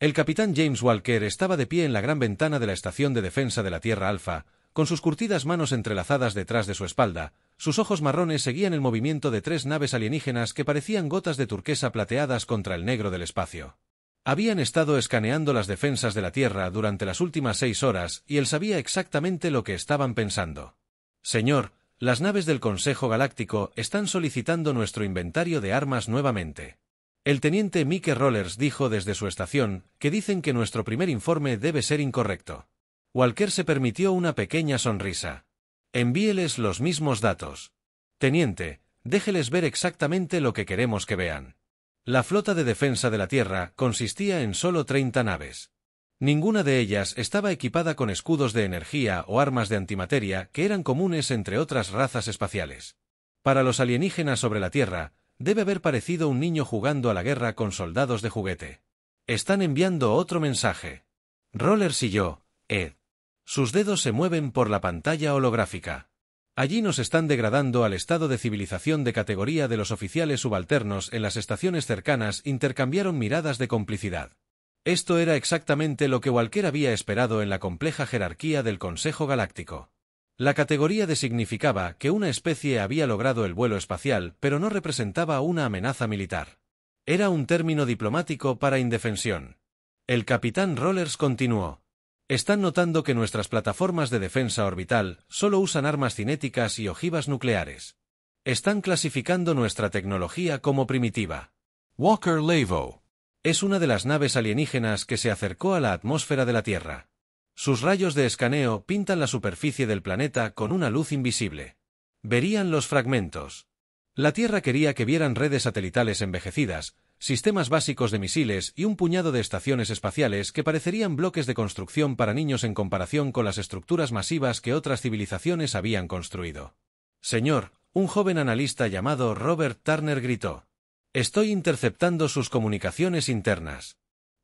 El capitán James Walker estaba de pie en la gran ventana de la estación de defensa de la Tierra Alfa, con sus curtidas manos entrelazadas detrás de su espalda. Sus ojos marrones seguían el movimiento de 3 naves alienígenas que parecían gotas de turquesa plateadas contra el negro del espacio. Habían estado escaneando las defensas de la Tierra durante las últimas 6 horas y él sabía exactamente lo que estaban pensando. Señor, las naves del Consejo Galáctico están solicitando nuestro inventario de armas nuevamente. El teniente Mike Rollers dijo desde su estación que dicen que nuestro primer informe debe ser incorrecto. Walker se permitió una pequeña sonrisa. Envíeles los mismos datos. Teniente, déjeles ver exactamente lo que queremos que vean. La flota de defensa de la Tierra consistía en solo 30 naves. Ninguna de ellas estaba equipada con escudos de energía o armas de antimateria que eran comunes entre otras razas espaciales. Para los alienígenas sobre la Tierra, debe haber parecido un niño jugando a la guerra con soldados de juguete. Están enviando otro mensaje. Rollers y yo, Ed. Sus dedos se mueven por la pantalla holográfica. Allí nos están degradando al estado de civilización de categoría de los oficiales subalternos en las estaciones cercanas intercambiaron miradas de complicidad. Esto era exactamente lo que Walker había esperado en la compleja jerarquía del Consejo Galáctico. La categoría significaba que una especie había logrado el vuelo espacial, pero no representaba una amenaza militar. Era un término diplomático para indefensión. El capitán Rollers continuó. Están notando que nuestras plataformas de defensa orbital solo usan armas cinéticas y ojivas nucleares. Están clasificando nuestra tecnología como primitiva. Walker Lavo es una de las naves alienígenas que se acercó a la atmósfera de la Tierra. Sus rayos de escaneo pintan la superficie del planeta con una luz invisible. Verían los fragmentos. La Tierra quería que vieran redes satelitales envejecidas, sistemas básicos de misiles y un puñado de estaciones espaciales que parecerían bloques de construcción para niños en comparación con las estructuras masivas que otras civilizaciones habían construido. Señor, un joven analista llamado Robert Turner gritó. Estoy interceptando sus comunicaciones internas.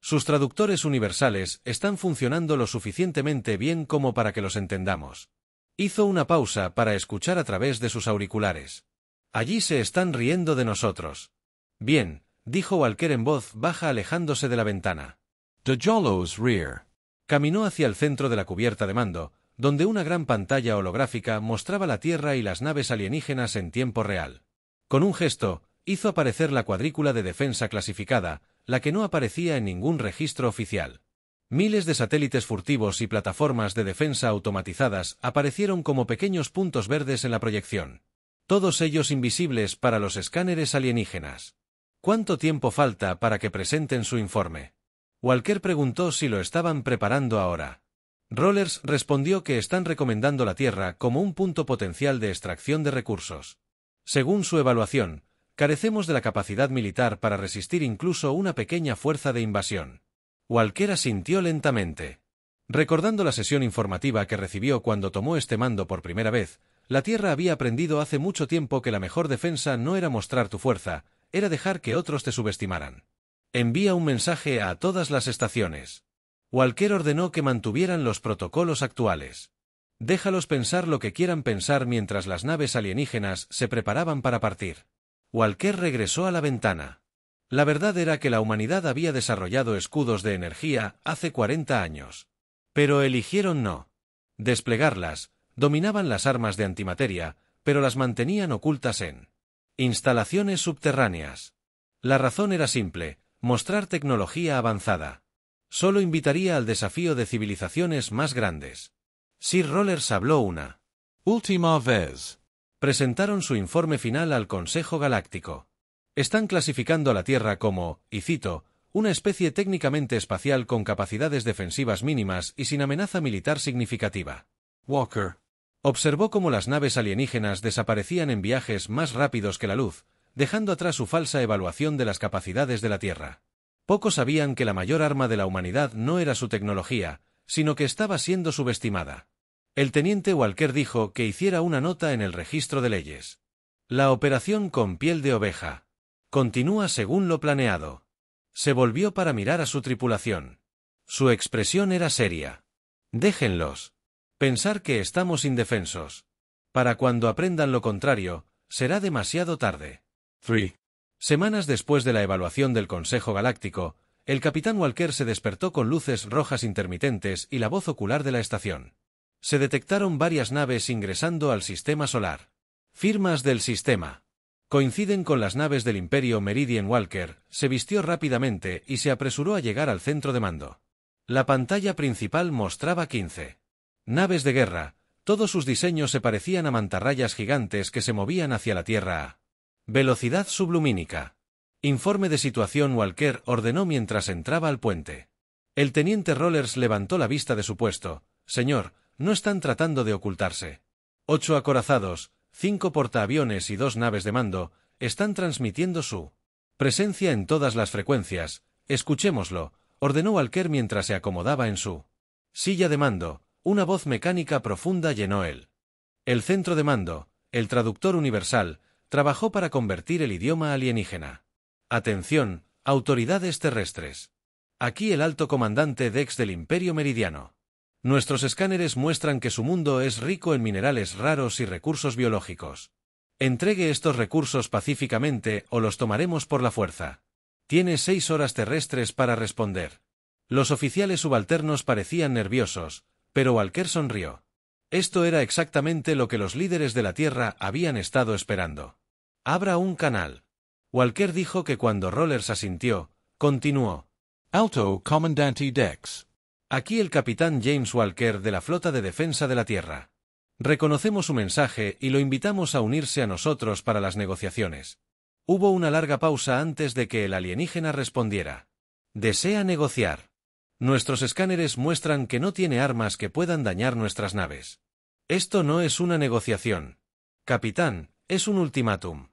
Sus traductores universales están funcionando lo suficientemente bien como para que los entendamos. Hizo una pausa para escuchar a través de sus auriculares. Allí se están riendo de nosotros. Bien, dijo Walker en voz baja alejándose de la ventana. The Jolo's rear. Caminó hacia el centro de la cubierta de mando, donde una gran pantalla holográfica mostraba la Tierra y las naves alienígenas en tiempo real. Con un gesto, hizo aparecer la cuadrícula de defensa clasificada, la que no aparecía en ningún registro oficial. Miles de satélites furtivos y plataformas de defensa automatizadas aparecieron como pequeños puntos verdes en la proyección. Todos ellos invisibles para los escáneres alienígenas. ¿Cuánto tiempo falta para que presenten su informe? Walker preguntó si lo estaban preparando ahora. Rollers respondió que están recomendando la Tierra como un punto potencial de extracción de recursos. Según su evaluación, carecemos de la capacidad militar para resistir incluso una pequeña fuerza de invasión. Walker asintió lentamente. Recordando la sesión informativa que recibió cuando tomó este mando por primera vez, la Tierra había aprendido hace mucho tiempo que la mejor defensa no era mostrar tu fuerza, era dejar que otros te subestimaran. Envía un mensaje a todas las estaciones. Walker ordenó que mantuvieran los protocolos actuales. Déjalos pensar lo que quieran pensar mientras las naves alienígenas se preparaban para partir. Walker regresó a la ventana. La verdad era que la humanidad había desarrollado escudos de energía hace 40 años. Pero eligieron no desplegarlas, dominaban las armas de antimateria, pero las mantenían ocultas en instalaciones subterráneas. La razón era simple, mostrar tecnología avanzada. Solo invitaría al desafío de civilizaciones más grandes. Sir Rollers habló una última vez. Presentaron su informe final al Consejo Galáctico. Están clasificando a la Tierra como, y cito, una especie técnicamente espacial con capacidades defensivas mínimas y sin amenaza militar significativa. Walker observó cómo las naves alienígenas desaparecían en viajes más rápidos que la luz, dejando atrás su falsa evaluación de las capacidades de la Tierra. Pocos sabían que la mayor arma de la humanidad no era su tecnología, sino que estaba siendo subestimada. El teniente Walker dijo que hiciera una nota en el registro de leyes. La operación con piel de oveja continúa según lo planeado. Se volvió para mirar a su tripulación. Su expresión era seria. Déjenlos. Pensar que estamos indefensos. Para cuando aprendan lo contrario, será demasiado tarde. 3. Semanas después de la evaluación del Consejo Galáctico, el capitán Walker se despertó con luces rojas intermitentes y la voz ocular de la estación. Se detectaron varias naves ingresando al sistema solar. Firmas del sistema. Coinciden con las naves del Imperio Meridian. Walker se vistió rápidamente y se apresuró a llegar al centro de mando. La pantalla principal mostraba 15 naves de guerra. Todos sus diseños se parecían a mantarrayas gigantes que se movían hacia la Tierra a velocidad sublumínica. Informe de situación. Walker ordenó mientras entraba al puente. El teniente Rollers levantó la vista de su puesto. Señor, no están tratando de ocultarse. 8 acorazados, 5 portaaviones y 2 naves de mando están transmitiendo su presencia en todas las frecuencias. Escuchémoslo, ordenó Walker mientras se acomodaba en su silla de mando. Una voz mecánica profunda llenó el centro de mando. El traductor universal trabajó para convertir el idioma alienígena. Atención, autoridades terrestres. Aquí el alto comandante Dex del Imperio Meridiano. Nuestros escáneres muestran que su mundo es rico en minerales raros y recursos biológicos. Entregue estos recursos pacíficamente o los tomaremos por la fuerza. Tiene 6 horas terrestres para responder. Los oficiales subalternos parecían nerviosos, pero Walker sonrió. Esto era exactamente lo que los líderes de la Tierra habían estado esperando. Abra un canal. Walker dijo que cuando Rollers asintió, continuó. Alto Comandante Dex. Aquí el capitán James Walker de la Flota de Defensa de la Tierra. Reconocemos su mensaje y lo invitamos a unirse a nosotros para las negociaciones. Hubo una larga pausa antes de que el alienígena respondiera. ¿Desea negociar? Nuestros escáneres muestran que no tiene armas que puedan dañar nuestras naves. Esto no es una negociación. Capitán, es un ultimátum.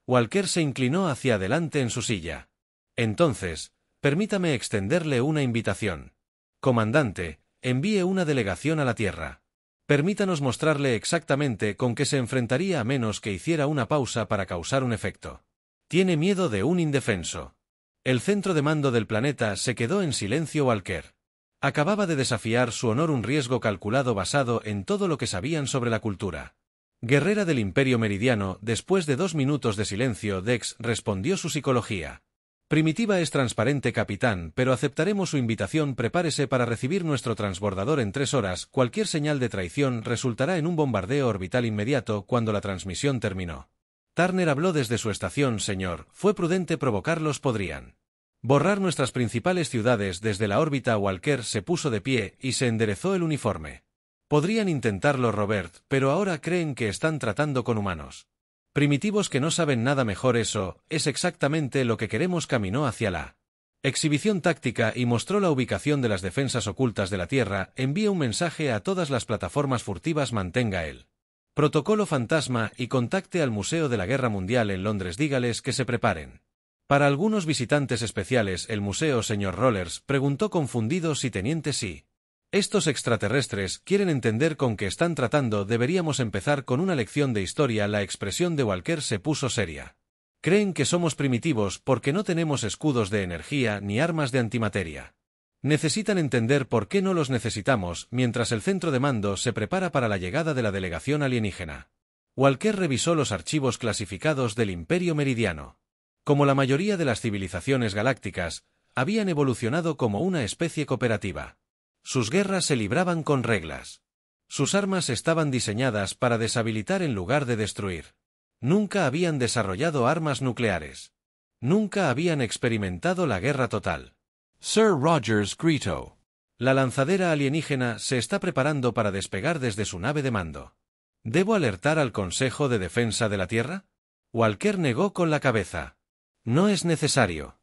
Walker se inclinó hacia adelante en su silla. Entonces, permítame extenderle una invitación. Comandante, envíe una delegación a la Tierra. Permítanos mostrarle exactamente con qué se enfrentaría a menos que hiciera una pausa para causar un efecto. Tiene miedo de un indefenso. El centro de mando del planeta se quedó en silencio. Walker acababa de desafiar su honor, un riesgo calculado basado en todo lo que sabían sobre la cultura guerrera del Imperio Meridiano. Después de 2 minutos de silencio, Dex respondió: su psicología primitiva es transparente, capitán, pero aceptaremos su invitación. Prepárese para recibir nuestro transbordador en 3 horas. Cualquier señal de traición resultará en un bombardeo orbital inmediato. Cuando la transmisión terminó, Turner habló desde su estación. Señor, fue prudente provocarlos. Podrían borrar nuestras principales ciudades desde la órbita. Walker se puso de pie y se enderezó el uniforme. Podrían intentarlo, Robert, pero ahora creen que están tratando con humanos primitivos que no saben nada. Mejor, eso es exactamente lo que queremos. Caminó hacia la exhibición táctica y mostró la ubicación de las defensas ocultas de la Tierra. Envíe un mensaje a todas las plataformas furtivas. Mantenga el protocolo fantasma y contacte al Museo de la Guerra Mundial en Londres. Dígales que se preparen. Para algunos visitantes especiales, el museo. Señor Rollers preguntó confundido si teniente sí. Estos extraterrestres quieren entender con qué están tratando. Deberíamos empezar con una lección de historia. La expresión de Walker se puso seria. Creen que somos primitivos porque no tenemos escudos de energía ni armas de antimateria. Necesitan entender por qué no los necesitamos. Mientras el centro de mando se prepara para la llegada de la delegación alienígena, Walker revisó los archivos clasificados del Imperio Meridiano. Como la mayoría de las civilizaciones galácticas, habían evolucionado como una especie cooperativa. Sus guerras se libraban con reglas. Sus armas estaban diseñadas para deshabilitar en lugar de destruir. Nunca habían desarrollado armas nucleares. Nunca habían experimentado la guerra total. Sir Rogers gritó. La lanzadera alienígena se está preparando para despegar desde su nave de mando. ¿Debo alertar al Consejo de Defensa de la Tierra? Walker negó con la cabeza. No es necesario.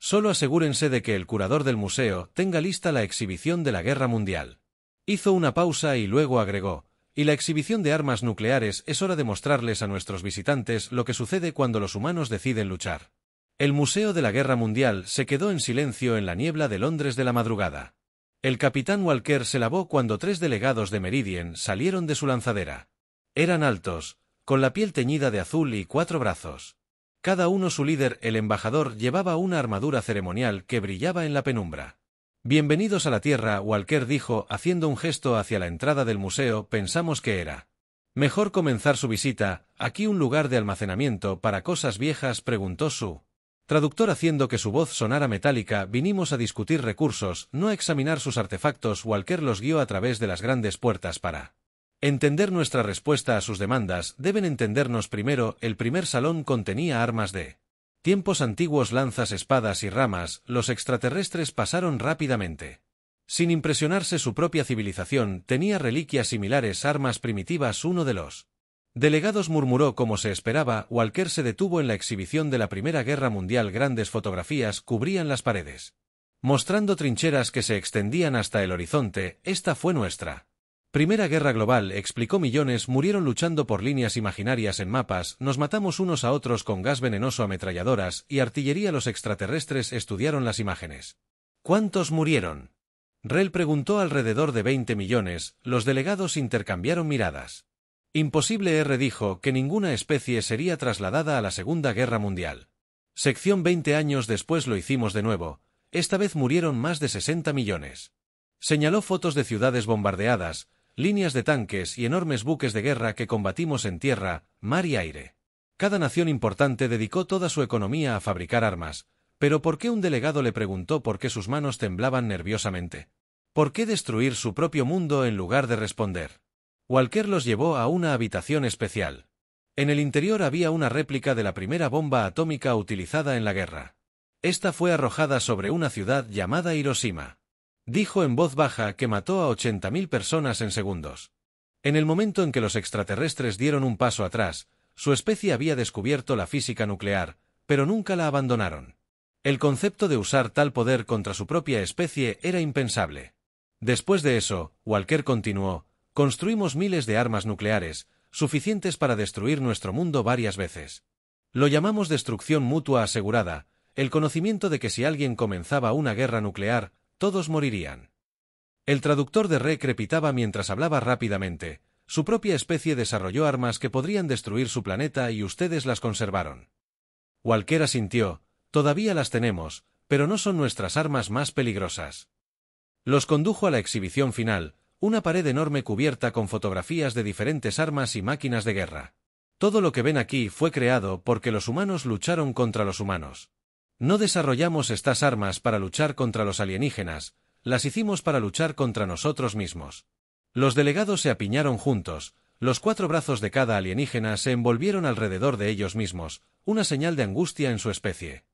Solo asegúrense de que el curador del museo tenga lista la exhibición de la Guerra Mundial. Hizo una pausa y luego agregó: y la exhibición de armas nucleares. Es hora de mostrarles a nuestros visitantes lo que sucede cuando los humanos deciden luchar. El Museo de la Guerra Mundial se quedó en silencio en la niebla de Londres de la madrugada. El capitán Walker se lavó cuando 3 delegados de Meridian salieron de su lanzadera. Eran altos, con la piel teñida de azul y 4 brazos. Cada uno su líder. El embajador llevaba una armadura ceremonial que brillaba en la penumbra. Bienvenidos a la Tierra, Walker dijo, haciendo un gesto hacia la entrada del museo. Pensamos que era mejor comenzar su visita. ¿Aquí un lugar de almacenamiento para cosas viejas?, preguntó su Traductor haciendo que su voz sonara metálica, vinimos a discutir recursos, no a examinar sus artefactos. Walker los guió a través de las grandes puertas para entender nuestra respuesta a sus demandas. Deben entendernos primero. El primer salón contenía armas de tiempos antiguos, lanzas, espadas y ramas. Los extraterrestres pasaron rápidamente. Sin impresionarse su propia civilización, tenía reliquias similares, armas primitivas. Uno de los delegados murmuró como se esperaba. Walker se detuvo en la exhibición de la Primera Guerra Mundial. Grandes fotografías cubrían las paredes, mostrando trincheras que se extendían hasta el horizonte. Esta fue nuestra Primera Guerra Global, explicó. Millones murieron luchando por líneas imaginarias en mapas, nos matamos unos a otros con gas venenoso, ametralladoras y artillería. Los extraterrestres estudiaron las imágenes. ¿Cuántos murieron? Rel preguntó. Alrededor de 20 millones. Los delegados intercambiaron miradas. Imposible. R dijo que ninguna especie sería trasladada a la Segunda Guerra Mundial. Sección 20 años después lo hicimos de nuevo. Esta vez murieron más de 60 millones. Señaló fotos de ciudades bombardeadas, líneas de tanques y enormes buques de guerra que combatimos en tierra, mar y aire. Cada nación importante dedicó toda su economía a fabricar armas. ¿Pero por qué? Un delegado le preguntó por qué sus manos temblaban nerviosamente. ¿Por qué destruir su propio mundo en lugar de responder? Walker los llevó a una habitación especial. En el interior había una réplica de la primera bomba atómica utilizada en la guerra. Esta fue arrojada sobre una ciudad llamada Hiroshima. Dijo en voz baja que mató a 80.000 personas en segundos. En el momento en que los extraterrestres dieron un paso atrás, su especie había descubierto la física nuclear, pero nunca la abandonaron. El concepto de usar tal poder contra su propia especie era impensable. Después de eso, Walker continuó, construimos miles de armas nucleares, suficientes para destruir nuestro mundo varias veces. Lo llamamos destrucción mutua asegurada, el conocimiento de que si alguien comenzaba una guerra nuclear, todos morirían. El traductor de Re crepitaba mientras hablaba rápidamente. Su propia especie desarrolló armas que podrían destruir su planeta y ustedes las conservaron. Walker asintió, todavía las tenemos, pero no son nuestras armas más peligrosas. Los condujo a la exhibición final, una pared enorme cubierta con fotografías de diferentes armas y máquinas de guerra. Todo lo que ven aquí fue creado porque los humanos lucharon contra los humanos. No desarrollamos estas armas para luchar contra los alienígenas, las hicimos para luchar contra nosotros mismos. Los delegados se apiñaron juntos, los 4 brazos de cada alienígena se envolvieron alrededor de ellos mismos, una señal de angustia en su especie.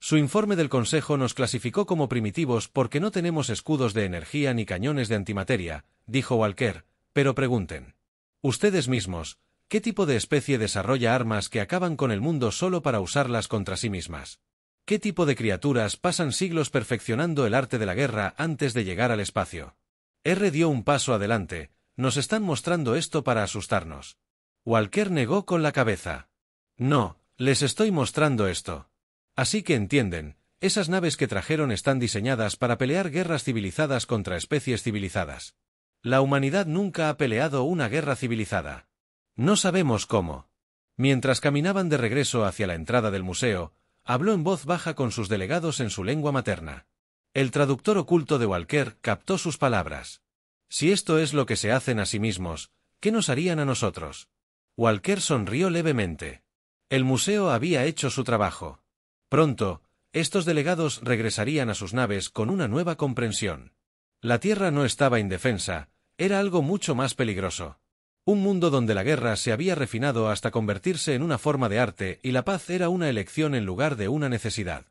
Su informe del Consejo nos clasificó como primitivos porque no tenemos escudos de energía ni cañones de antimateria, dijo Walker, pero pregunten ustedes mismos, ¿qué tipo de especie desarrolla armas que acaban con el mundo solo para usarlas contra sí mismas? ¿Qué tipo de criaturas pasan siglos perfeccionando el arte de la guerra antes de llegar al espacio? R dio un paso adelante, nos están mostrando esto para asustarnos. Walker negó con la cabeza. No, les estoy mostrando esto. Así que entienden, esas naves que trajeron están diseñadas para pelear guerras civilizadas contra especies civilizadas. La humanidad nunca ha peleado una guerra civilizada. No sabemos cómo. Mientras caminaban de regreso hacia la entrada del museo, habló en voz baja con sus delegados en su lengua materna. El traductor oculto de Walker captó sus palabras. Si esto es lo que se hacen a sí mismos, ¿qué nos harían a nosotros? Walker sonrió levemente. El museo había hecho su trabajo. Pronto, estos delegados regresarían a sus naves con una nueva comprensión. La Tierra no estaba indefensa, era algo mucho más peligroso. Un mundo donde la guerra se había refinado hasta convertirse en una forma de arte y la paz era una elección en lugar de una necesidad.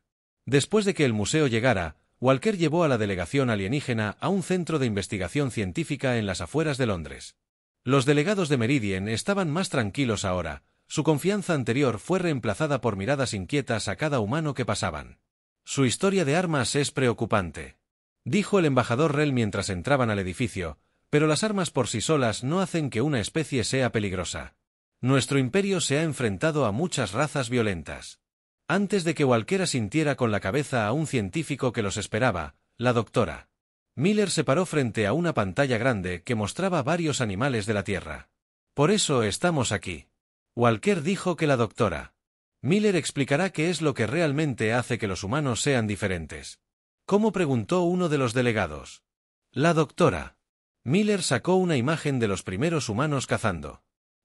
Después de que el museo llegara, Walker llevó a la delegación alienígena a un centro de investigación científica en las afueras de Londres. Los delegados de Meridian estaban más tranquilos ahora, su confianza anterior fue reemplazada por miradas inquietas a cada humano que pasaban. Su historia de armas es preocupante, dijo el embajador Rel mientras entraban al edificio, pero las armas por sí solas no hacen que una especie sea peligrosa. Nuestro imperio se ha enfrentado a muchas razas violentas. Antes de que Walker asintiera con la cabeza a un científico que los esperaba, la doctora Miller se paró frente a una pantalla grande que mostraba varios animales de la Tierra. Por eso estamos aquí. Walker dijo que la doctora Miller explicará qué es lo que realmente hace que los humanos sean diferentes. ¿Cómo?, preguntó uno de los delegados. La doctora Miller sacó una imagen de los primeros humanos cazando.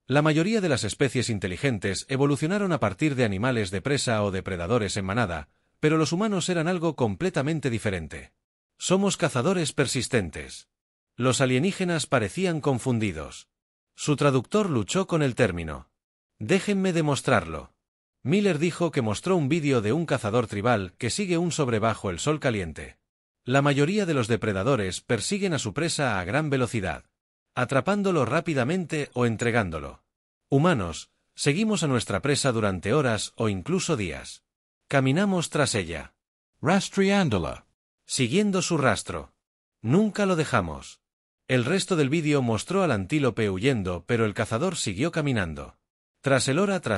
La mayoría de las especies inteligentes evolucionaron a partir de animales de presa o depredadores en manada, pero los humanos eran algo completamente diferente. Somos cazadores persistentes. Los alienígenas parecían confundidos. Su traductor luchó con el término. Déjenme demostrarlo. Miller dijo que mostró un vídeo de un cazador tribal que sigue un sobre bajo el sol caliente. La mayoría de los depredadores persiguen a su presa a gran velocidad, atrapándolo rápidamente o entregándolo. Humanos, seguimos a nuestra presa durante horas o incluso días. Caminamos tras ella. Rastreándola. Siguiendo su rastro. Nunca lo dejamos. El resto del vídeo mostró al antílope huyendo, pero el cazador siguió caminando. Tras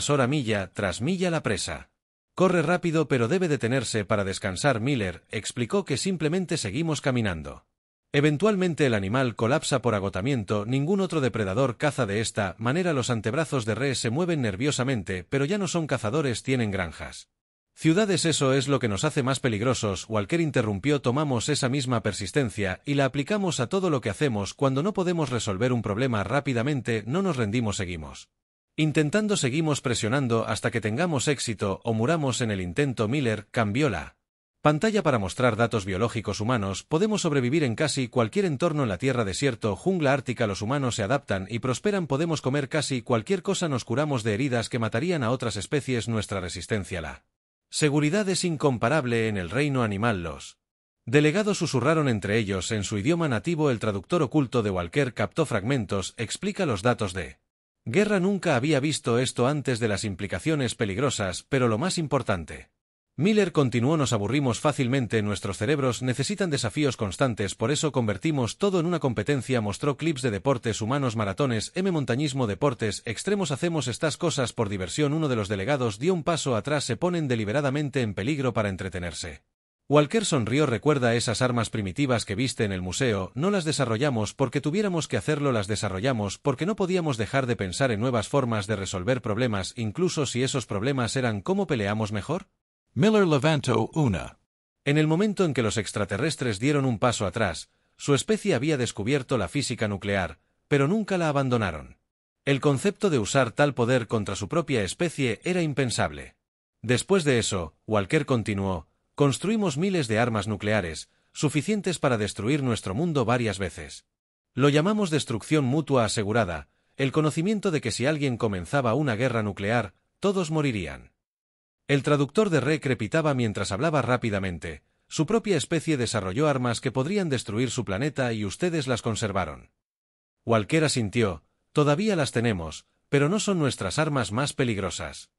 hora milla tras milla la presa. Corre rápido pero debe detenerse para descansar. Miller explicó que simplemente seguimos caminando. Eventualmente el animal colapsa por agotamiento. Ningún otro depredador caza de esta manera. Los antebrazos de Re se mueven nerviosamente, pero ya no son cazadores, tienen granjas. Ciudades, eso es lo que nos hace más peligrosos. Walker interrumpió. Tomamos esa misma persistencia y la aplicamos a todo lo que hacemos. Cuando no podemos resolver un problema rápidamente, no nos rendimos, seguimos intentando, seguimos presionando hasta que tengamos éxito o muramos en el intento. Miller cambió la pantalla para mostrar datos biológicos humanos. Podemos sobrevivir en casi cualquier entorno en la tierra, desierto, jungla ártica. Los humanos se adaptan y prosperan. Podemos comer casi cualquier cosa. Nos curamos de heridas que matarían a otras especies. Nuestra resistencia a la seguridad es incomparable en el reino animal. Los delegados susurraron entre ellos en su idioma nativo. El traductor oculto de Walker captó fragmentos. Explica los datos de guerra. Nunca había visto esto antes, de las implicaciones peligrosas, pero lo más importante. Miller continuó: nos aburrimos fácilmente, nuestros cerebros necesitan desafíos constantes, por eso convertimos todo en una competencia. Mostró clips de deportes humanos, maratones, montañismo, deportes extremos. Hacemos estas cosas por diversión. Uno de los delegados dio un paso atrás. Se ponen deliberadamente en peligro para entretenerse. Walker sonrió. Recuerda esas armas primitivas que viste en el museo. No las desarrollamos porque tuviéramos que hacerlo, las desarrollamos porque no podíamos dejar de pensar en nuevas formas de resolver problemas, incluso si esos problemas eran cómo peleamos mejor. Miller levantó una. En el momento en que los extraterrestres dieron un paso atrás, su especie había descubierto la física nuclear, pero nunca la abandonaron. El concepto de usar tal poder contra su propia especie era impensable. Después de eso, Walker continuó: construimos miles de armas nucleares, suficientes para destruir nuestro mundo varias veces. Lo llamamos destrucción mutua asegurada, el conocimiento de que si alguien comenzaba una guerra nuclear, todos morirían. El traductor de Re crepitaba mientras hablaba rápidamente. Su propia especie desarrolló armas que podrían destruir su planeta y ustedes las conservaron. Walker asintió: todavía las tenemos, pero no son nuestras armas más peligrosas.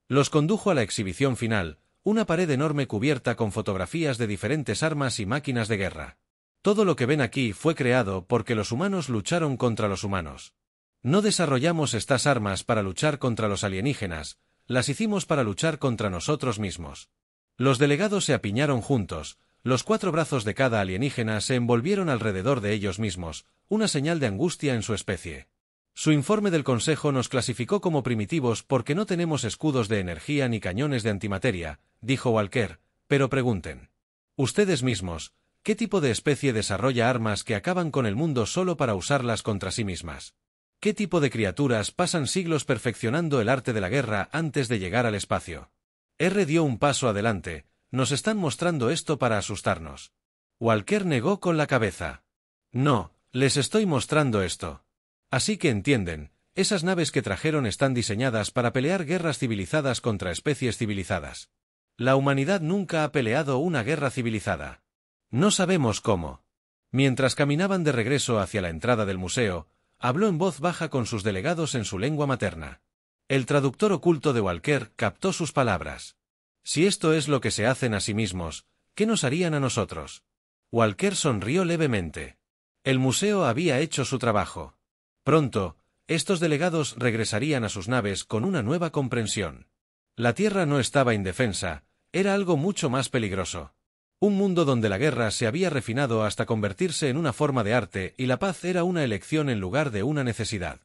Los condujo a la exhibición final, una pared enorme cubierta con fotografías de diferentes armas y máquinas de guerra. Todo lo que ven aquí fue creado porque los humanos lucharon contra los humanos. No desarrollamos estas armas para luchar contra los alienígenas, las hicimos para luchar contra nosotros mismos. Los delegados se apiñaron juntos, los 4 brazos de cada alienígena se envolvieron alrededor de ellos mismos, una señal de angustia en su especie. Su informe del Consejo nos clasificó como primitivos porque no tenemos escudos de energía ni cañones de antimateria, dijo Walker, pero pregunten ustedes mismos, ¿qué tipo de especie desarrolla armas que acaban con el mundo solo para usarlas contra sí mismas? ¿Qué tipo de criaturas pasan siglos perfeccionando el arte de la guerra antes de llegar al espacio? R dio un paso adelante: nos están mostrando esto para asustarnos. Walker negó con la cabeza. No, les estoy mostrando esto. Así que entienden, esas naves que trajeron están diseñadas para pelear guerras civilizadas contra especies civilizadas. La humanidad nunca ha peleado una guerra civilizada. No sabemos cómo. Mientras caminaban de regreso hacia la entrada del museo, habló en voz baja con sus delegados en su lengua materna. El traductor oculto de Walker captó sus palabras. Si esto es lo que se hacen a sí mismos, ¿qué nos harían a nosotros? Walker sonrió levemente. El museo había hecho su trabajo. Pronto, estos delegados regresarían a sus naves con una nueva comprensión. La Tierra no estaba indefensa, era algo mucho más peligroso. Un mundo donde la guerra se había refinado hasta convertirse en una forma de arte y la paz era una elección en lugar de una necesidad.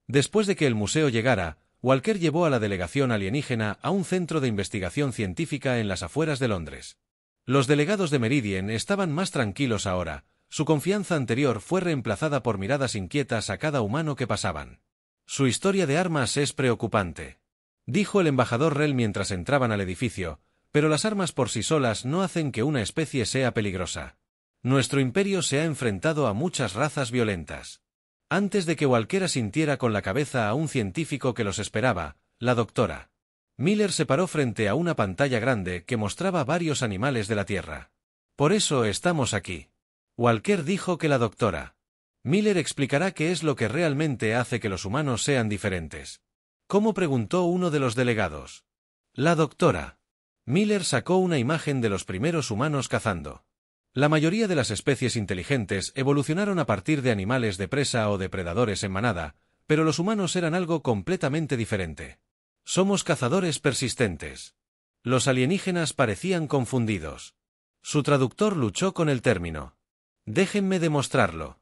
Después de que el museo llegara, Walker llevó a la delegación alienígena a un centro de investigación científica en las afueras de Londres. Los delegados de Meridian estaban más tranquilos ahora. Su confianza anterior fue reemplazada por miradas inquietas a cada humano que pasaban. Su historia de armas es preocupante, dijo el embajador Rel mientras entraban al edificio, pero las armas por sí solas no hacen que una especie sea peligrosa. Nuestro imperio se ha enfrentado a muchas razas violentas. Antes de que Walker sintiera con la cabeza a un científico que los esperaba, la doctora Miller se paró frente a una pantalla grande que mostraba varios animales de la Tierra. Por eso estamos aquí. Walker dijo que la doctora Miller explicará qué es lo que realmente hace que los humanos sean diferentes. ¿Cómo?, preguntó uno de los delegados. La doctora Miller sacó una imagen de los primeros humanos cazando. La mayoría de las especies inteligentes evolucionaron a partir de animales de presa o depredadores en manada, pero los humanos eran algo completamente diferente. Somos cazadores persistentes. Los alienígenas parecían confundidos. Su traductor luchó con el término. Déjenme demostrarlo.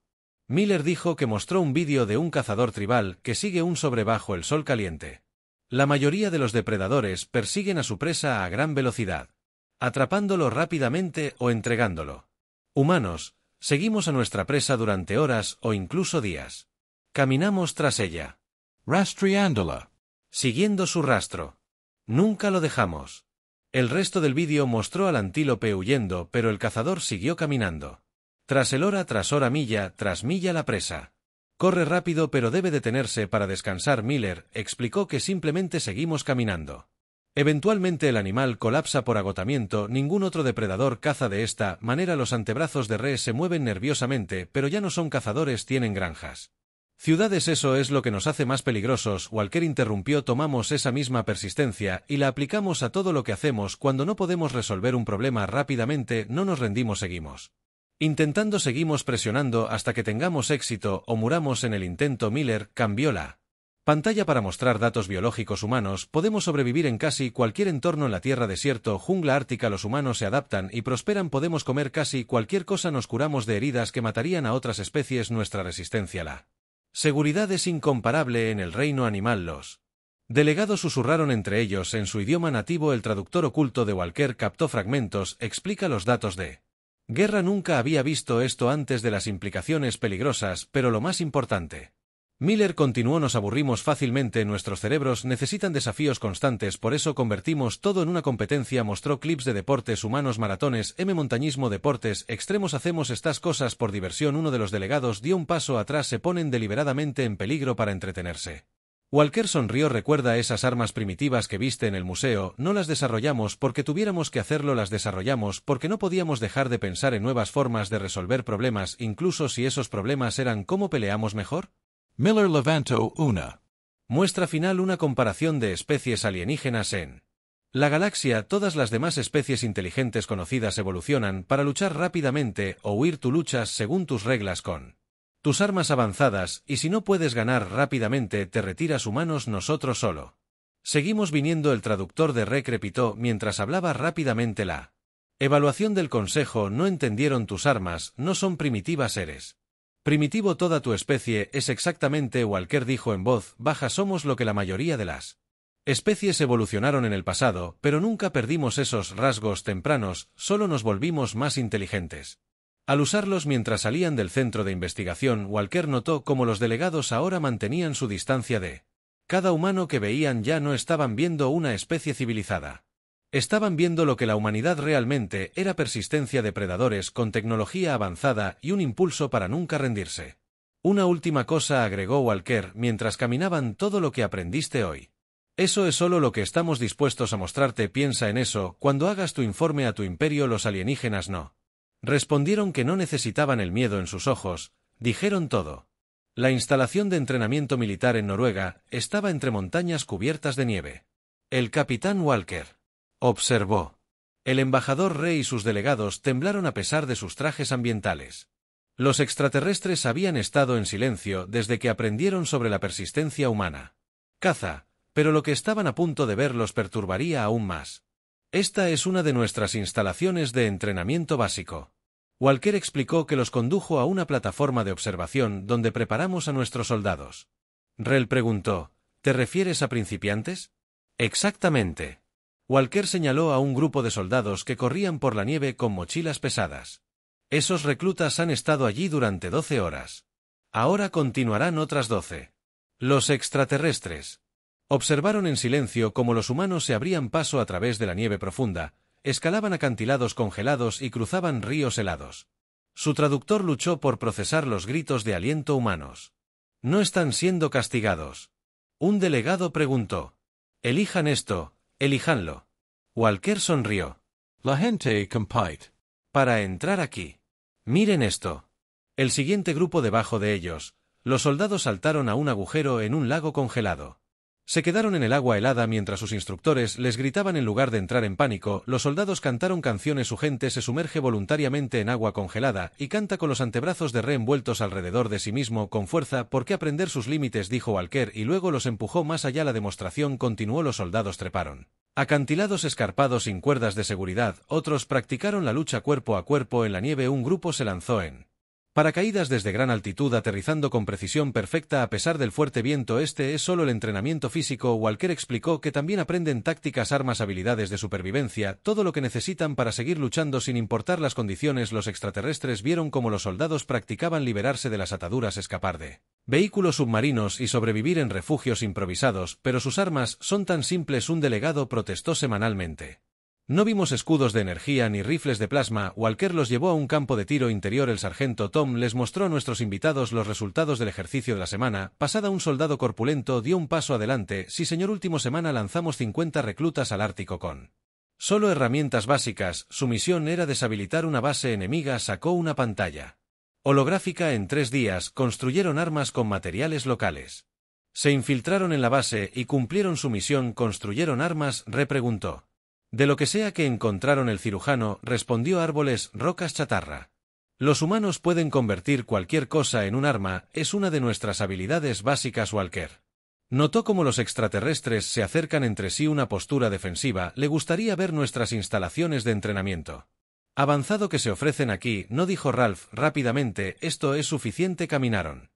Miller dijo que mostró un vídeo de un cazador tribal que sigue un sobre bajo el sol caliente. La mayoría de los depredadores persiguen a su presa a gran velocidad, atrapándolo rápidamente o entregándolo. Humanos, seguimos a nuestra presa durante horas o incluso días. Caminamos tras ella, rastreándola, siguiendo su rastro. Nunca lo dejamos. El resto del vídeo mostró al antílope huyendo, pero el cazador siguió caminando. Tras hora milla tras milla la presa. Corre rápido pero debe detenerse para descansar. Miller explicó que simplemente seguimos caminando. Eventualmente el animal colapsa por agotamiento. Ningún otro depredador caza de esta manera. Los antebrazos de Re se mueven nerviosamente, pero ya no son cazadores, tienen granjas. Ciudades, eso es lo que nos hace más peligrosos. Walker interrumpió. Tomamos esa misma persistencia y la aplicamos a todo lo que hacemos. Cuando no podemos resolver un problema rápidamente, no nos rendimos, seguimos intentando, seguimos presionando hasta que tengamos éxito o muramos en el intento. Miller cambió la pantalla para mostrar datos biológicos humanos. Podemos sobrevivir en casi cualquier entorno en la Tierra, desierto, jungla ártica. Los humanos se adaptan y prosperan. Podemos comer casi cualquier cosa. Nos curamos de heridas que matarían a otras especies. Nuestra resistencia a la seguridad es incomparable en el reino animal. Los delegados susurraron entre ellos en su idioma nativo. El traductor oculto de Walker captó fragmentos. Explica los datos de guerra. Nunca había visto esto antes, de las implicaciones peligrosas, pero lo más importante. Miller continuó: nos aburrimos fácilmente, nuestros cerebros necesitan desafíos constantes, por eso convertimos todo en una competencia. Mostró clips de deportes humanos, maratones, montañismo, deportes extremos. Hacemos estas cosas por diversión. Uno de los delegados dio un paso atrás. Se ponen deliberadamente en peligro para entretenerse. Walker sonrió. Recuerda esas armas primitivas que viste en el museo. No las desarrollamos porque tuviéramos que hacerlo, las desarrollamos porque no podíamos dejar de pensar en nuevas formas de resolver problemas, incluso si esos problemas eran cómo peleamos mejor. Miller levantó una muestra final, una comparación de especies alienígenas en la galaxia. Todas las demás especies inteligentes conocidas evolucionan para luchar rápidamente o huir. Tú luchas según tus reglas con tus armas avanzadas, y si no puedes ganar rápidamente te retiras. Humanos, nosotros solo seguimos viniendo. El traductor de Re crepitó mientras hablaba rápidamente. La evaluación del consejo: no entendieron, tus armas no son primitivas, eres primitivo, toda tu especie es exactamente. Walker dijo en voz baja: somos lo que la mayoría de las especies evolucionaron en el pasado, pero nunca perdimos esos rasgos tempranos, solo nos volvimos más inteligentes al usarlos. Mientras salían del centro de investigación, Walker notó cómo los delegados ahora mantenían su distancia de cada humano que veían. Ya no estaban viendo una especie civilizada. Estaban viendo lo que la humanidad realmente era: persistencia, depredadores con tecnología avanzada y un impulso para nunca rendirse. Una última cosa, agregó Walker mientras caminaban: todo lo que aprendiste hoy. Eso es solo lo que estamos dispuestos a mostrarte. Piensa en eso cuando hagas tu informe a tu imperio. Los alienígenas no respondieron que no necesitaban el miedo en sus ojos, dijeron todo. La instalación de entrenamiento militar en Noruega estaba entre montañas cubiertas de nieve. El capitán Walker observó. El embajador Re y sus delegados temblaron a pesar de sus trajes ambientales. Los extraterrestres habían estado en silencio desde que aprendieron sobre la persistencia humana. Caza, pero lo que estaban a punto de ver los perturbaría aún más. Esta es una de nuestras instalaciones de entrenamiento básico. Walker explicó que los condujo a una plataforma de observación donde preparamos a nuestros soldados. Rel preguntó: ¿te refieres a principiantes? Exactamente. Walker señaló a un grupo de soldados que corrían por la nieve con mochilas pesadas. Esos reclutas han estado allí durante 12 horas. Ahora continuarán otras 12. Los extraterrestres. Observaron en silencio cómo los humanos se abrían paso a través de la nieve profunda, escalaban acantilados congelados y cruzaban ríos helados. Su traductor luchó por procesar los gritos de aliento humanos. ¿No están siendo castigados? Un delegado preguntó. Elijan esto, elíjanlo. Walker sonrió. La gente compite. Para entrar aquí. Miren esto. El siguiente grupo debajo de ellos, los soldados saltaron a un agujero en un lago congelado. Se quedaron en el agua helada mientras sus instructores les gritaban en lugar de entrar en pánico. Los soldados cantaron canciones. Su gente se sumerge voluntariamente en agua congelada y canta con los antebrazos de envueltos alrededor de sí mismo con fuerza. ¿Por qué aprender sus límites?, dijo Walker, y luego los empujó más allá. La demostración continuó. Los soldados treparon acantilados escarpados sin cuerdas de seguridad. Otros practicaron la lucha cuerpo a cuerpo en la nieve. Un grupo se lanzó en paracaídas desde gran altitud, aterrizando con precisión perfecta a pesar del fuerte viento. Este es solo el entrenamiento físico. Walker explicó que también aprenden tácticas, armas, habilidades de supervivencia, todo lo que necesitan para seguir luchando sin importar las condiciones. Los extraterrestres vieron cómo los soldados practicaban liberarse de las ataduras, escapar de vehículos submarinos y sobrevivir en refugios improvisados, pero sus armas son tan simples. Un delegado protestó semanalmente. No vimos escudos de energía ni rifles de plasma. Walker los llevó a un campo de tiro interior. El sargento Tom les mostró a nuestros invitados los resultados del ejercicio de la semana pasada. Un soldado corpulento dio un paso adelante. Sí, señor. Última semana lanzamos 50 reclutas al Ártico con solo herramientas básicas. Su misión era deshabilitar una base enemiga. Sacó una pantalla holográfica. En 3 días construyeron armas con materiales locales. Se infiltraron en la base y cumplieron su misión. ¿Construyeron armas?, repreguntó. De lo que sea que encontraron. El cirujano respondió. Árboles, rocas, chatarra. Los humanos pueden convertir cualquier cosa en un arma, es una de nuestras habilidades básicas. Walker notó cómo los extraterrestres se acercan entre sí. Una postura defensiva. Le gustaría ver nuestras instalaciones de entrenamiento avanzado que se ofrecen aquí, no, dijo Ralph rápidamente. Esto es suficiente. Caminaron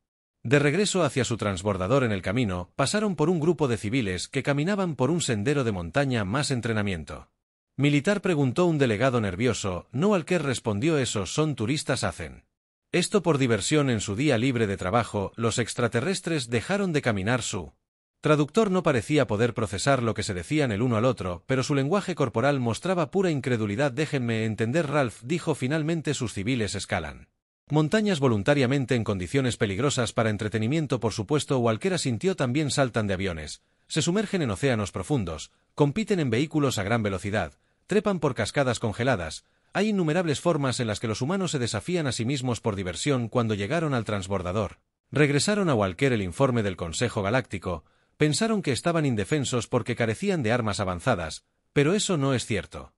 de regreso hacia su transbordador. En el camino, pasaron por un grupo de civiles que caminaban por un sendero de montaña. ¿Más entrenamiento militar?, preguntó un delegado nervioso. No, Walker respondió. Esos son turistas, hacen esto por diversión en su día libre de trabajo. Los extraterrestres dejaron de caminar. Su traductor no parecía poder procesar lo que se decían el uno al otro, pero su lenguaje corporal mostraba pura incredulidad. Déjenme entender, Ralph dijo finalmente. Sus civiles escalan montañas voluntariamente en condiciones peligrosas para entretenimiento, por supuesto. Walker asintió. También saltan de aviones, se sumergen en océanos profundos, compiten en vehículos a gran velocidad, trepan por cascadas congeladas. Hay innumerables formas en las que los humanos se desafían a sí mismos por diversión. Cuando llegaron al transbordador, regresaron a Walker el informe del Consejo Galáctico. Pensaron que estaban indefensos porque carecían de armas avanzadas, pero eso no es cierto.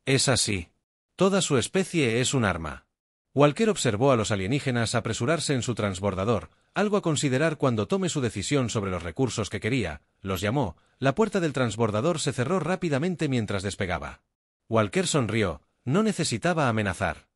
Es así. Toda su especie es un arma. Walker observó a los alienígenas apresurarse en su transbordador, algo a considerar cuando tome su decisión sobre los recursos que quería. Los llamó. La puerta del transbordador se cerró rápidamente mientras despegaba. Walker sonrió. No necesitaba amenazar.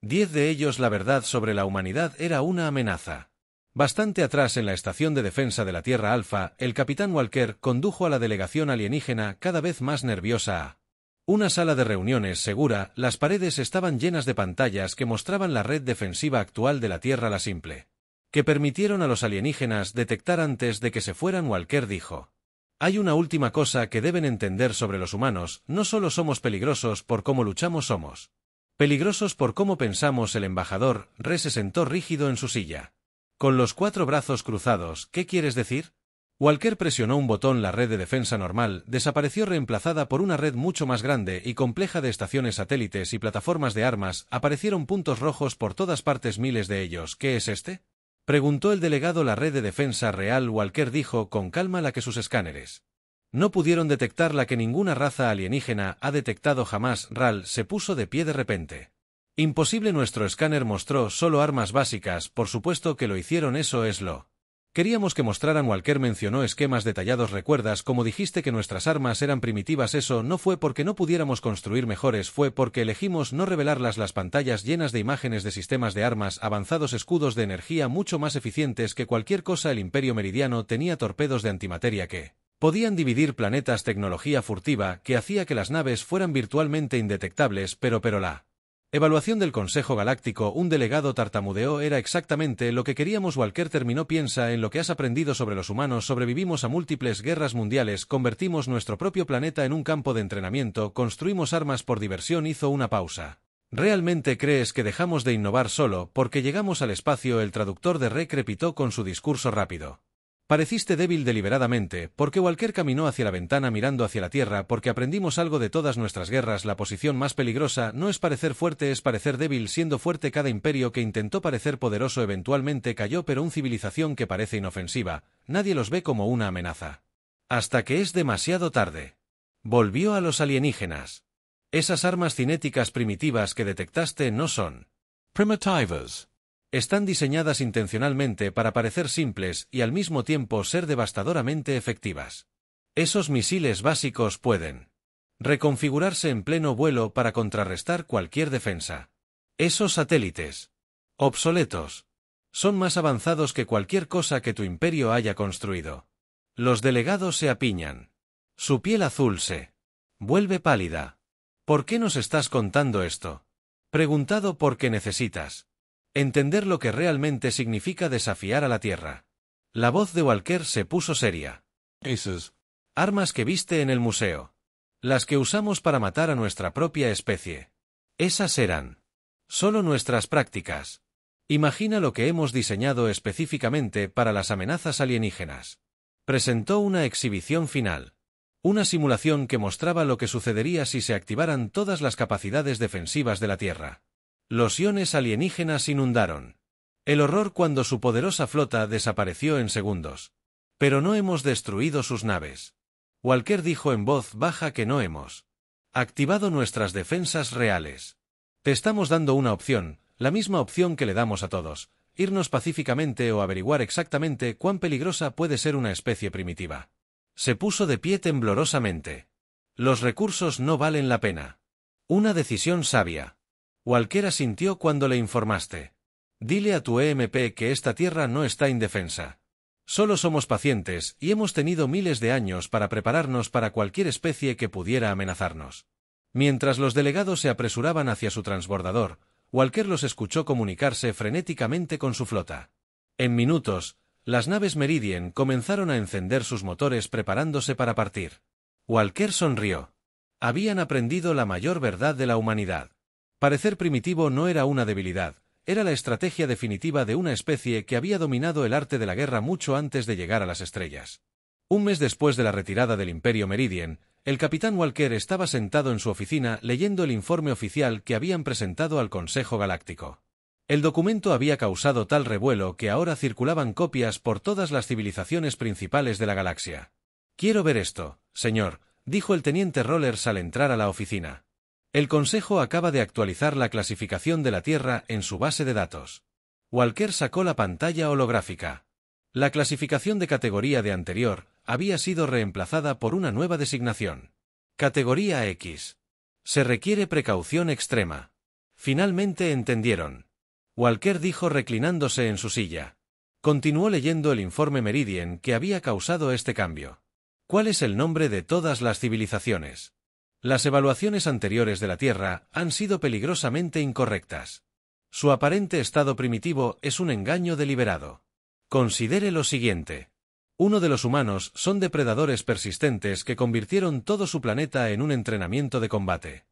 10 de ellos. La verdad sobre la humanidad era una amenaza. Bastante atrás, en la estación de defensa de la Tierra Alfa, el capitán Walker condujo a la delegación alienígena, cada vez más nerviosa, a una sala de reuniones segura. Las paredes estaban llenas de pantallas que mostraban la red defensiva actual de la Tierra, la simple, que permitieron a los alienígenas detectar antes de que se fueran. Walker dijo: hay una última cosa que deben entender sobre los humanos. No solo somos peligrosos por cómo luchamos, somos peligrosos por cómo pensamos. El embajador Re se sentó rígido en su silla, con los 4 brazos cruzados. ¿Qué quieres decir? Walker presionó un botón. La red de defensa normal desapareció, reemplazada por una red mucho más grande y compleja de estaciones satélites y plataformas de armas. Aparecieron puntos rojos por todas partes, miles de ellos. ¿Qué es este?, preguntó el delegado. La red de defensa real, Walker dijo con calma, la que sus escáneres no pudieron detectar, la que ninguna raza alienígena ha detectado jamás. Ral se puso de pie de repente. Imposible, nuestro escáner mostró solo armas básicas. Por supuesto que lo hicieron, eso es lo queríamos que mostraran. Walker mencionó esquemas detallados. ¿Recuerdas cómo dijiste que nuestras armas eran primitivas? Eso no fue porque no pudiéramos construir mejores, fue porque elegimos no revelarlas. Las pantallas llenas de imágenes de sistemas de armas avanzados, escudos de energía mucho más eficientes que cualquier cosa. El Imperio Meridiano tenía torpedos de antimateria que podían dividir planetas, tecnología furtiva que hacía que las naves fueran virtualmente indetectables, pero la Evaluación del Consejo Galáctico. Un delegado tartamudeó. Era exactamente lo que queríamos. Walker terminó. Piensa en lo que has aprendido sobre los humanos. Sobrevivimos a múltiples guerras mundiales. Convertimos nuestro propio planeta en un campo de entrenamiento. Construimos armas por diversión. Hizo una pausa. ¿Realmente crees que dejamos de innovar solo porque llegamos al espacio? El traductor de Re crepitó con su discurso rápido. Pareciste débil deliberadamente, porque Walker caminó hacia la ventana mirando hacia la Tierra, porque aprendimos algo de todas nuestras guerras. La posición más peligrosa no es parecer fuerte, es parecer débil. Siendo fuerte, cada imperio que intentó parecer poderoso eventualmente cayó, pero una civilización que parece inofensiva, nadie los ve como una amenaza. Hasta que es demasiado tarde. Volvió a los alienígenas. Esas armas cinéticas primitivas que detectaste no son primitivas. Están diseñadas intencionalmente para parecer simples y al mismo tiempo ser devastadoramente efectivas. Esos misiles básicos pueden reconfigurarse en pleno vuelo para contrarrestar cualquier defensa. Esos satélites obsoletos son más avanzados que cualquier cosa que tu imperio haya construido. Los delegados se apiñan. Su piel azul se vuelve pálida. ¿Por qué nos estás contando esto? Preguntado porque necesitas entender lo que realmente significa desafiar a la Tierra. La voz de Walker se puso seria. Esas armas que viste en el museo. Las que usamos para matar a nuestra propia especie. Esas eran solo nuestras prácticas. Imagina lo que hemos diseñado específicamente para las amenazas alienígenas. Presentó una exhibición final. Una simulación que mostraba lo que sucedería si se activaran todas las capacidades defensivas de la Tierra. Los iones alienígenas inundaron el horror cuando su poderosa flota desapareció en segundos. Pero no hemos destruido sus naves. Walker dijo en voz baja que no hemos activado nuestras defensas reales. Te estamos dando una opción, la misma opción que le damos a todos: irnos pacíficamente o averiguar exactamente cuán peligrosa puede ser una especie primitiva. Se puso de pie temblorosamente. Los recursos no valen la pena. Una decisión sabia. Walker asintió cuando le informaste. Dile a tu EMP que esta Tierra no está indefensa. Solo somos pacientes y hemos tenido miles de años para prepararnos para cualquier especie que pudiera amenazarnos. Mientras los delegados se apresuraban hacia su transbordador, Walker los escuchó comunicarse frenéticamente con su flota. En minutos, las naves Meridian comenzaron a encender sus motores preparándose para partir. Walker sonrió. Habían aprendido la mayor verdad de la humanidad. Parecer primitivo no era una debilidad, era la estrategia definitiva de una especie que había dominado el arte de la guerra mucho antes de llegar a las estrellas. Un mes después de la retirada del Imperio Meridian, el capitán Walker estaba sentado en su oficina leyendo el informe oficial que habían presentado al Consejo Galáctico. El documento había causado tal revuelo que ahora circulaban copias por todas las civilizaciones principales de la galaxia. «Quiero ver esto, señor», dijo el teniente Rollers al entrar a la oficina. El Consejo acaba de actualizar la clasificación de la Tierra en su base de datos. Walker sacó la pantalla holográfica. La clasificación de categoría de anterior había sido reemplazada por una nueva designación. Categoría X. Se requiere precaución extrema. Finalmente entendieron. Walker dijo reclinándose en su silla. Continuó leyendo el informe Meridian que había causado este cambio. ¿Cuál es el nombre de todas las civilizaciones? Las evaluaciones anteriores de la Tierra han sido peligrosamente incorrectas. Su aparente estado primitivo es un engaño deliberado. Considere lo siguiente. Uno de los humanos son depredadores persistentes que convirtieron todo su planeta en un entrenamiento de combate.